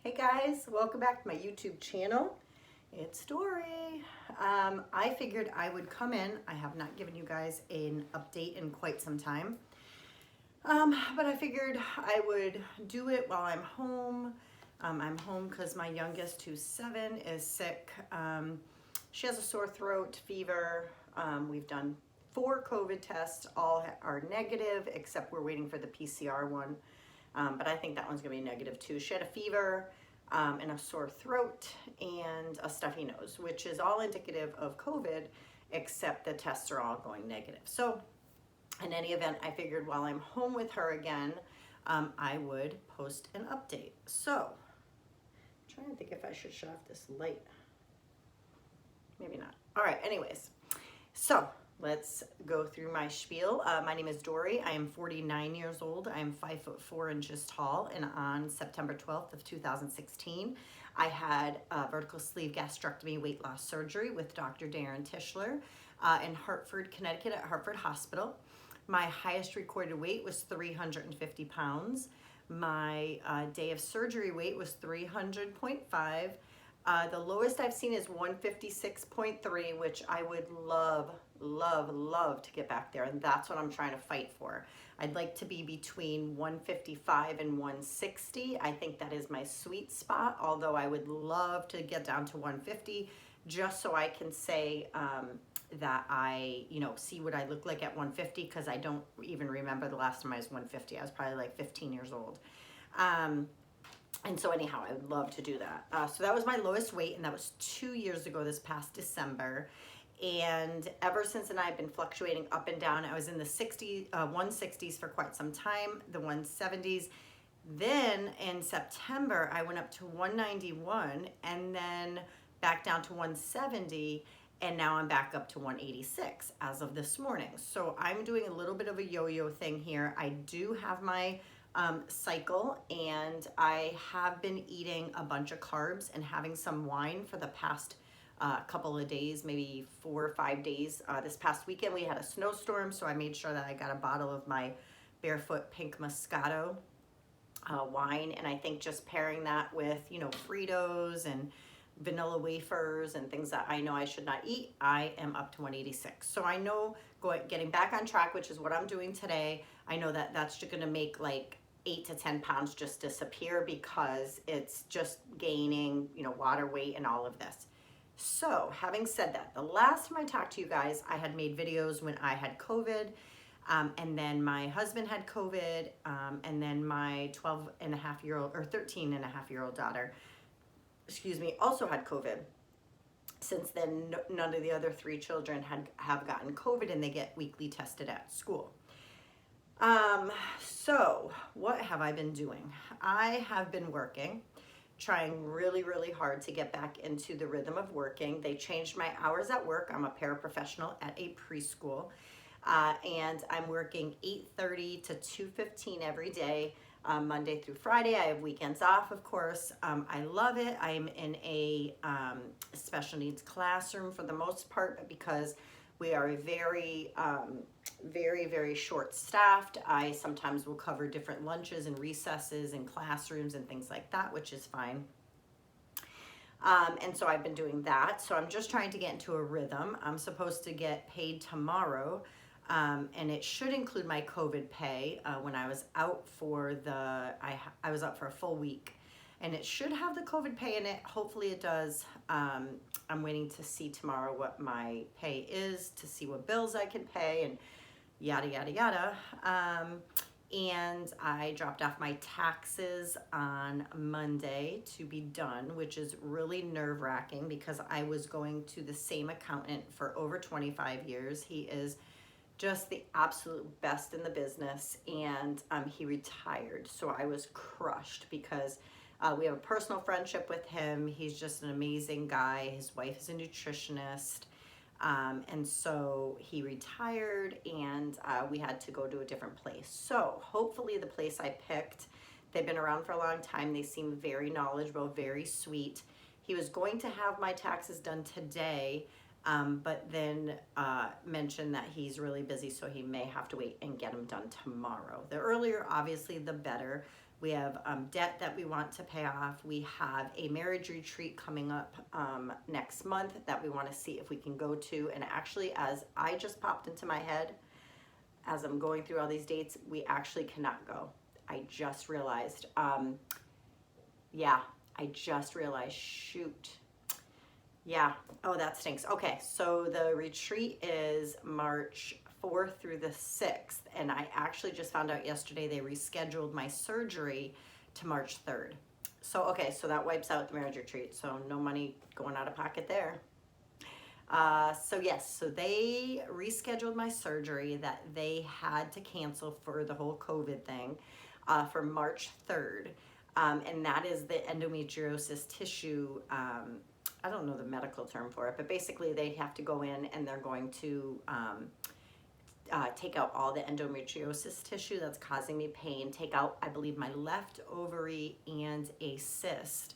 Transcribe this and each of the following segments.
Hey guys, welcome back to my YouTube channel. It's Dory. I figured I would come in. I have not given you guys an update in quite some time. But I figured I would do it while I'm home. I'm home because my youngest, who's 7, is sick. She has a sore throat, fever. We've done 4 COVID tests. All are negative, except we're waiting for the PCR one. But I think that one's gonna be negative too. She had a fever and a sore throat and a stuffy nose, which is all indicative of COVID, except the tests are all going negative. So in any event, I figured while I'm home with her again, I would post an update. So I'm trying to think if I should shut off this light. Maybe not. All right, anyways. So let's go through my spiel. My name is Dory. I am 49 years old. I am 5'4" tall, and on September 12th of 2016, I had a vertical sleeve gastrectomy weight loss surgery with Dr. Darren Tischler in Hartford, Connecticut at Hartford Hospital. My highest recorded weight was 350 pounds. My day of surgery weight was 300.5. The lowest I've seen is 156.3, which I would love to get back there, and that's what I'm trying to fight for. I'd like to be between 155 and 160. I think that is my sweet spot, although I would love to get down to 150 just so I can say that I, see what I look like at 150, because I don't even remember the last time I was 150. I was probably like 15 years old. And so anyhow, I would love to do that. So that was my lowest weight, and that was 2 years ago this past December. And ever since then, I've been fluctuating up and down. I was in the 160s for quite some time, the 170s. Then in September, I went up to 191 and then back down to 170. And now I'm back up to 186 as of this morning. So I'm doing a little bit of a yo-yo thing here. I do have my cycle, and I have been eating a bunch of carbs and having some wine for the past couple of days, maybe 4 or 5 days. This past weekend we had a snowstorm, so I made sure that I got a bottle of my Barefoot Pink Moscato wine, and I think just pairing that with Fritos and vanilla wafers and things that I know I should not eat, I am up to 186. So I know getting back on track, which is what I'm doing today, I know that that's just gonna make like 8 to 10 pounds just disappear, because it's just gaining, water weight and all of this. So having said that, the last time I talked to you guys, I had made videos when I had COVID, and then my husband had COVID, and then my 12-and-a-half-year-old or 13-and-a-half-year-old daughter, also had COVID. Since then, none of the other 3 children have gotten COVID, and they get weekly tested at school. So what have I been doing? I have been working, trying really hard to get back into the rhythm of working. They changed my hours at work. I'm a paraprofessional at a preschool, and I'm working 8:30 to 2:15 every day, Monday through Friday. I have weekends off, of course. I love it. I'm in a special needs classroom for the most part, because we are very short-staffed. I sometimes will cover different lunches and recesses and classrooms and things like that, which is fine. And so I've been doing that. So I'm just trying to get into a rhythm. I'm supposed to get paid tomorrow, and it should include my COVID pay. When I was out for I was out for a full week, and it should have the COVID pay in it. Hopefully it does. I'm waiting to see tomorrow what my pay is, to see what bills I can pay, and yada yada. And I dropped off my taxes on Monday to be done, which is really nerve-wracking, because I was going to the same accountant for over 25 years. He is just the absolute best in the business, and he retired. So I was crushed, because we have a personal friendship with him. He's just an amazing guy. His wife is a nutritionist. And so he retired, and we had to go to a different place. So hopefully the place I picked, they've been around for a long time. They seem very knowledgeable, very sweet. He was going to have my taxes done today, but then mentioned that he's really busy, so he may have to wait and get them done tomorrow. The earlier, obviously, the better. We have debt that we want to pay off. We have a marriage retreat coming up next month that we want to see if we can go to. And actually, as I just popped into my head, as I'm going through all these dates, we actually cannot go. I just realized. Yeah, I just realized, shoot. Yeah, oh, that stinks. Okay, so the retreat is March 4th through the 6th, and I actually just found out yesterday they rescheduled my surgery to March 3rd. So, okay, so that wipes out the marriage retreat, so no money going out of pocket there. So yes, so they rescheduled my surgery that they had to cancel for the whole COVID thing for March 3rd, and that is the endometriosis tissue. I don't know the medical term for it, but basically they have to go in and they're going to take out all the endometriosis tissue that's causing me pain, take out, I believe, my left ovary and a cyst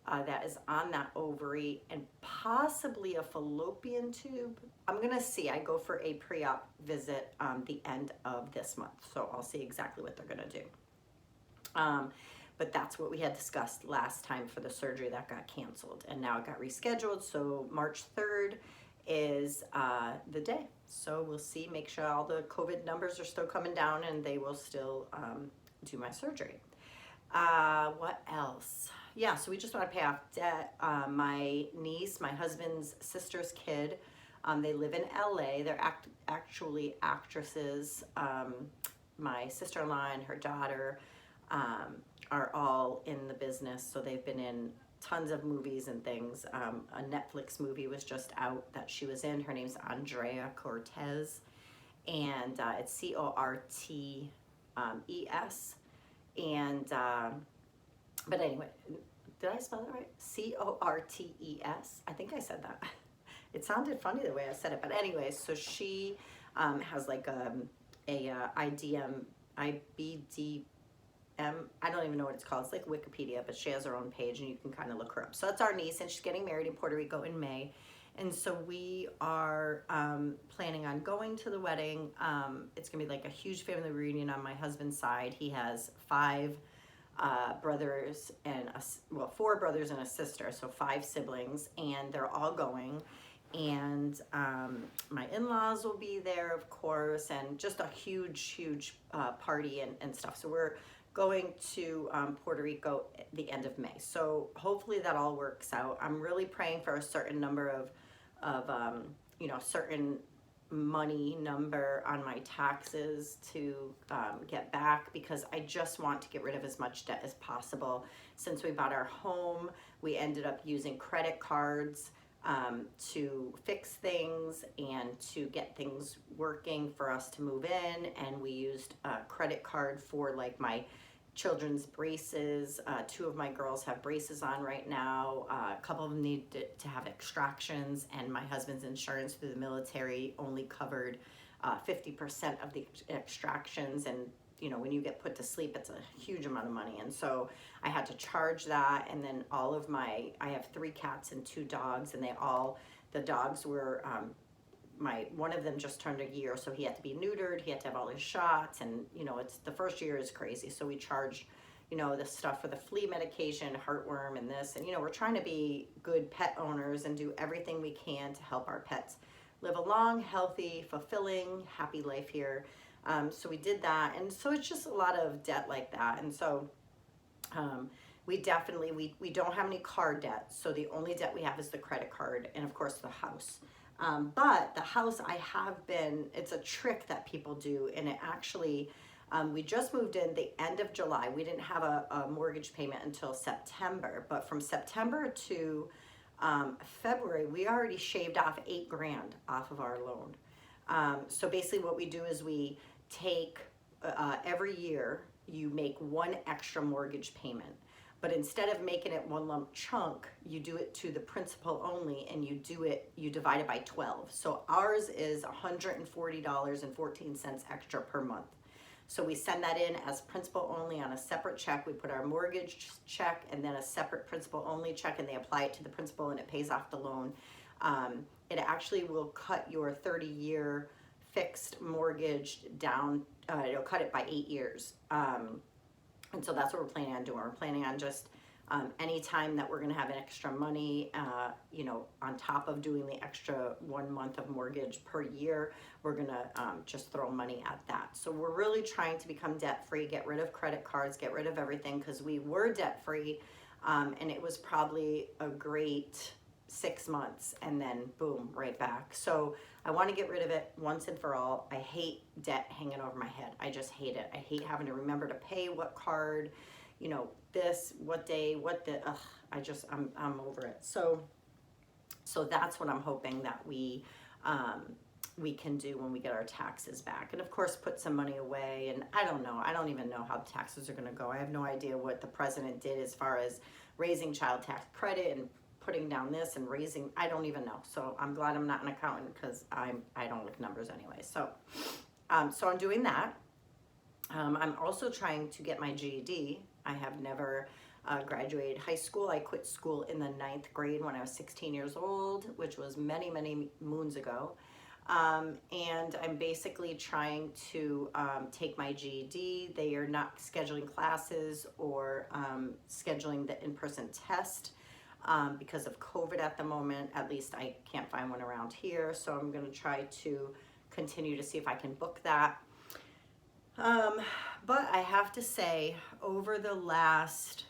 that is on that ovary, and possibly a fallopian tube. I'm gonna see. I go for a pre-op visit the end of this month, so I'll see exactly what they're gonna do. But that's what we had discussed last time for the surgery that got canceled, and now it got rescheduled. So March 3rd is the day. So we'll see, make sure all the COVID numbers are still coming down and they will still do my surgery. What else? Yeah, so we just want to pay off debt. My niece, my husband's sister's kid, they live in LA. They're actually actresses. My sister-in-law and her daughter are all in the business, so they've been in tons of movies and things. A Netflix movie was just out that she was in. Her name's Andrea Cortez, and it's Cortes. And but anyway, did I spell it right? Cortes. I think I said that. It sounded funny the way I said it, but anyway, so she has like a IBD. I don't even know what it's called. It's like Wikipedia, but she has her own page and you can kind of look her up. So that's our niece, and she's getting married in Puerto Rico in May. And so we are planning on going to the wedding. It's gonna be like a huge family reunion on my husband's side. He has brothers and four brothers and a sister, so 5 siblings, and they're all going. And my in-laws will be there, of course, and just a huge party and stuff. So we're going to Puerto Rico at the end of May. So hopefully that all works out. I'm really praying for a certain number of certain money number on my taxes to get back, because I just want to get rid of as much debt as possible. Since we bought our home, we ended up using credit cards to fix things and to get things working for us to move in, and we used a credit card for like my children's braces. 2 of my girls have braces on right now. A couple of them need to have extractions, and my husband's insurance through the military only covered 50% of the extractions, and when you get put to sleep, it's a huge amount of money. And so I had to charge that. And then I have 3 cats and 2 dogs, and the dogs were, one of them just turned a year, so he had to be neutered. He had to have all his shots, and it's the first year is crazy. So we charged, the stuff for the flea medication, heartworm, and this, and we're trying to be good pet owners and do everything we can to help our pets live a long, healthy, fulfilling, happy life here. So we did that, and so it's just a lot of debt like that. And so we don't have any car debt, so the only debt we have is the credit card, and of course the house. But the house, it's a trick that people do, and it actually, we just moved in the end of July. We didn't have a mortgage payment until September, but from September to February, we already shaved off $8,000 off of our loan. So basically what we do is we take, every year, you make 1 extra mortgage payment. But instead of making it 1 lump chunk, you do it to the principal only, and you divide it by 12. So ours is $140.14 extra per month. So we send that in as principal only on a separate check. We put our mortgage check and then a separate principal only check, and they apply it to the principal, and it pays off the loan. It actually will cut your 30-year fixed mortgage down. It'll cut it by 8 years. And so that's what we're planning on doing. We're planning on just any time that we're going to have extra money, you know, on top of doing the extra 1 month of mortgage per year, we're going to just throw money at that. So we're really trying to become debt free, get rid of credit cards, get rid of everything, because we were debt free, and it was probably a great 6 months, and then boom, right back. So I want to get rid of it once and for all. I hate debt hanging over my head. I just hate it. I hate having to remember to pay what card, you know, this, what day, what the, I'm over it. So that's what I'm hoping that we can do when we get our taxes back. And of course, put some money away. And I don't know. I don't even know how the taxes are going to go. I have no idea what the president did as far as raising child tax credit and putting down this and raising, I don't even know. So I'm glad I'm not an accountant, because I don't like numbers anyway. So I'm doing that. I'm also trying to get my GED. I have never graduated high school. I quit school in the 9th grade when I was 16 years old, which was many, many moons ago. And I'm basically trying to take my GED. They are not scheduling classes or scheduling the in-person test because of COVID at the moment. At least I can't find one around here. So I'm going to try to continue to see if I can book that. But I have to say, over the last,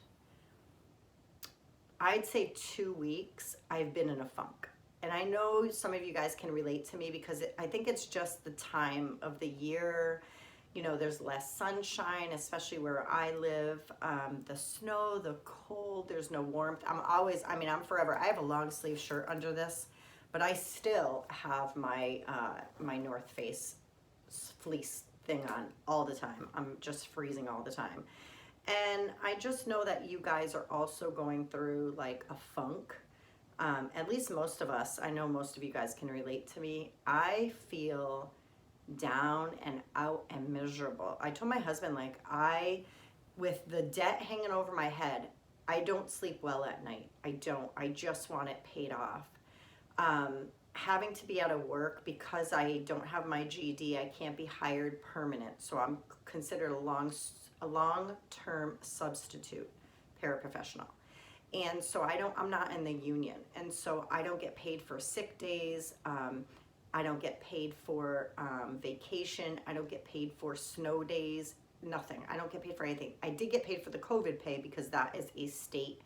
I'd say 2 weeks, I've been in a funk. And I know some of you guys can relate to me, because I think it's just the time of the year. You know, there's less sunshine, especially where I live. The snow, the cold, there's no warmth. I'm forever. I have a long sleeve shirt under this, but I still have my my North Face fleece thing on all the time. I'm just freezing all the time. And I just know that you guys are also going through like a funk. At least most of us, I know most of you guys can relate to me. I feel down and out and miserable. I told my husband, like, with the debt hanging over my head, I don't sleep well at night. I don't. I just want it paid off. Having to be out of work because I don't have my GED, I can't be hired permanent. So I'm considered a long-term substitute paraprofessional. And so I'm not in the union. And so I don't get paid for sick days. I don't get paid for vacation. I don't get paid for snow days, nothing. I don't get paid for anything. I did get paid for the COVID pay, because that is a state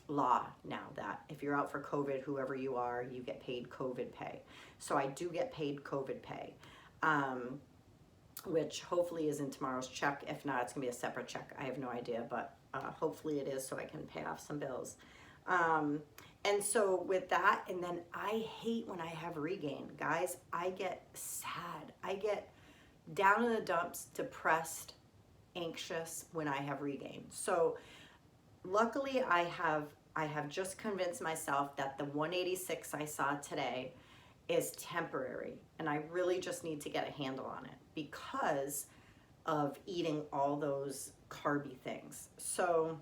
law now, that if you're out for COVID, whoever you are, you get paid COVID pay. So I do get paid COVID pay, which hopefully is in tomorrow's check. If not, it's gonna be a separate check. I have no idea, but hopefully it is, so I can pay off some bills. And so with that, and then I hate when I have regain. Guys, I get sad. I get down in the dumps, depressed, anxious when I have regain. So luckily I have just convinced myself that the 186 I saw today is temporary, and I really just need to get a handle on it because of eating all those carby things. So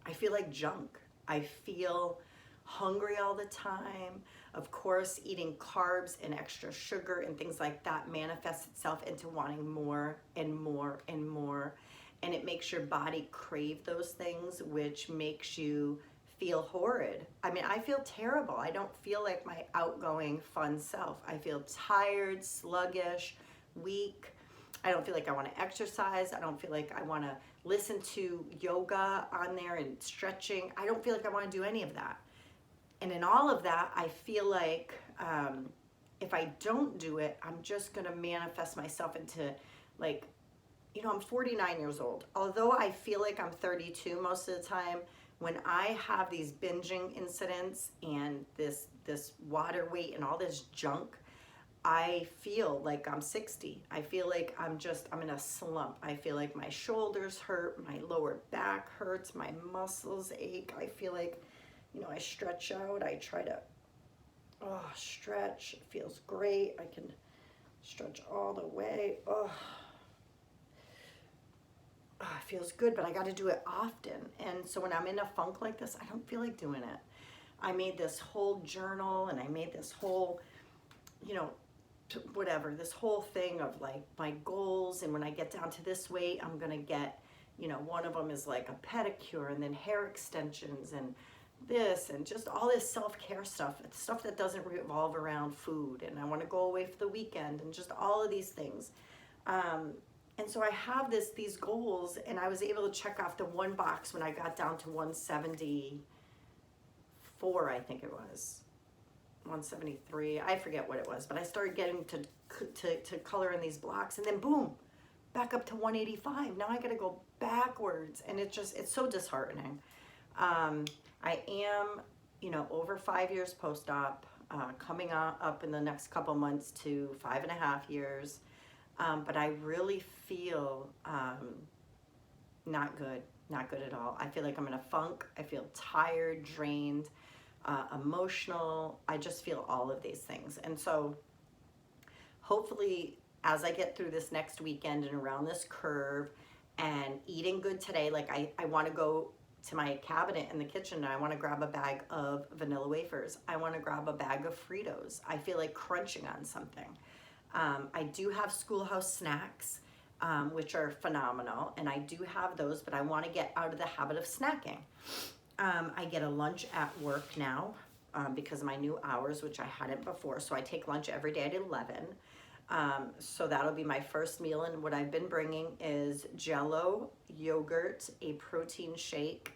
I feel like junk. I feel hungry all the time. Of course, eating carbs and extra sugar and things like that manifests itself into wanting more and more and more. And it makes your body crave those things, which makes you feel horrid. I mean, I feel terrible. I don't feel like my outgoing, fun self. I feel tired, sluggish, weak. I don't feel like I want to exercise. I don't feel like I want to listen to yoga on there and stretching. I don't feel like I want to do any of that. And in all of that, I feel like if I don't do it, I'm just going to manifest myself into, like, you know, I'm 49 years old. Although I feel like I'm 32 most of the time, when I have these binging incidents and this water weight and all this junk, I feel like I'm 60. I feel like I'm in a slump. I feel like my shoulders hurt, my lower back hurts, my muscles ache. I feel like, you know, I stretch out. I try to stretch. It feels great. I can stretch all the way. It feels good, but I got to do it often. And so when I'm in a funk like this, I don't feel like doing it. I made this whole journal, and I made this whole, you know, whatever, this whole thing of like my goals, and when I get down to this weight, I'm gonna get, you know, one of them is like a pedicure and then hair extensions and this and just all this self-care stuff. It's stuff that doesn't revolve around food, and I want to go away for the weekend and just all of these things. And so I have these goals, and I was able to check off the one box when I got down to 174, I think it was. 173, I forget what it was, but I started getting to color in these blocks, and then boom, back up to 185. Now I got to go backwards, and it's so disheartening. I am, you know, over 5 years post-op, coming up in the next couple months to 5.5 years, but I really feel not good at all. I feel like I'm in a funk. I feel tired, drained, emotional. I just feel all of these things. And so hopefully as I get through this next weekend and around this curve and eating good today, like I want to go to my cabinet in the kitchen and I want to grab a bag of vanilla wafers. I want to grab a bag of Fritos. I feel like crunching on something. I do have schoolhouse snacks, which are phenomenal, and I do have those, but I want to get out of the habit of snacking. I get a lunch at work now because of my new hours, which I hadn't before. So I take lunch every day at 11. So that'll be my first meal. And what I've been bringing is Jell-O, yogurt, a protein shake,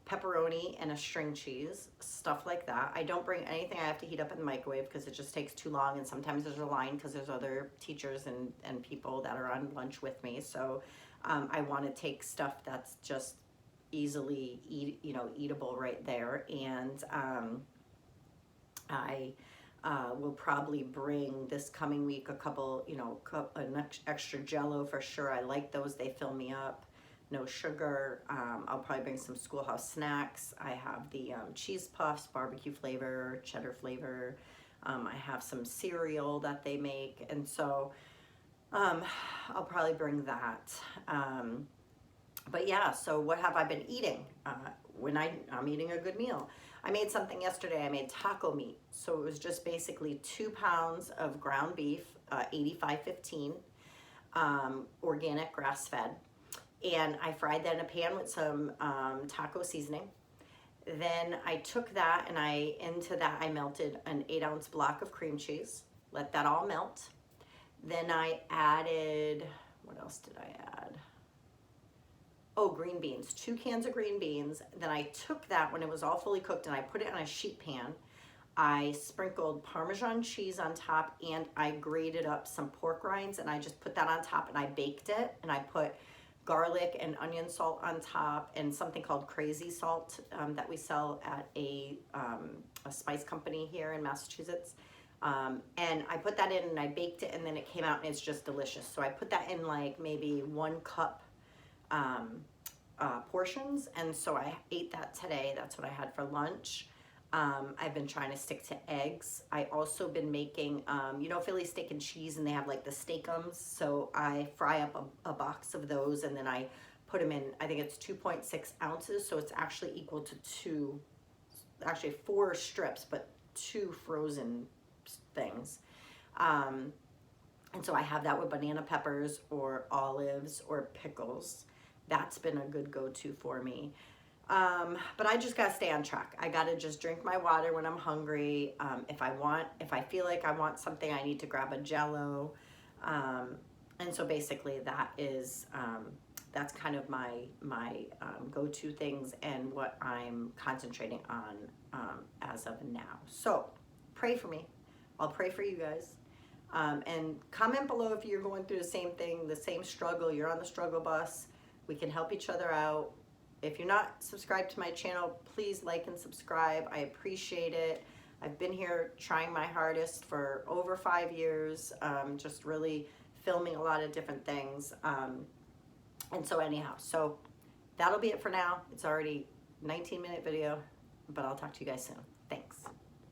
pepperoni, and a string cheese, stuff like that. I don't bring anything I have to heat up in the microwave because it just takes too long. And sometimes there's a line because there's other teachers and people that are on lunch with me. So I want to take stuff that's just easily eatable right there. And I will probably bring this coming week a couple, an extra Jell-O for sure. I like those. They fill me up. No sugar. I'll probably bring some schoolhouse snacks. I have the cheese puffs, barbecue flavor, cheddar flavor. I have some cereal that they make. And so I'll probably bring that. But yeah, so what have I been eating when I'm eating a good meal? I made something yesterday. I made taco meat. So it was just basically 2 pounds of ground beef, 85/15, organic grass-fed. And I fried that in a pan with some taco seasoning. Then I took that and into that I melted an 8-ounce block of cream cheese. Let that all melt. Then I added, what else did I add? Oh, green beans, 2 cans of green beans. Then I took that when it was all fully cooked and I put it on a sheet pan. I sprinkled Parmesan cheese on top and I grated up some pork rinds and I just put that on top and I baked it, and I put garlic and onion salt on top and something called crazy salt that we sell at a spice company here in Massachusetts. And I put that in and I baked it, and then it came out and it's just delicious. So I put that in like maybe 1 cup portions, and so I ate that today. That's what I had for lunch. I've been trying to stick to eggs. I also been making, Philly steak and cheese, and they have like the steakums. So I fry up a box of those, and then I put them in, I think it's 2.6 ounces. So it's actually equal to 4 strips, but 2 frozen things. And so I have that with banana peppers or olives or pickles. That's been a good go-to for me. But I just gotta stay on track. I gotta just drink my water when I'm hungry. If I feel like I want something, I need to grab a Jell-O. And so basically that is, that's kind of my go-to things and what I'm concentrating on as of now. So pray for me. I'll pray for you guys. And comment below if you're going through the same thing, the same struggle, you're on the struggle bus. We can help each other out. If you're not subscribed to my channel, please like and subscribe. I appreciate it. I've been here trying my hardest for over 5 years, just really filming a lot of different things. And so anyhow, so that'll be it for now. It's already a 19-minute video, but I'll talk to you guys soon. Thanks.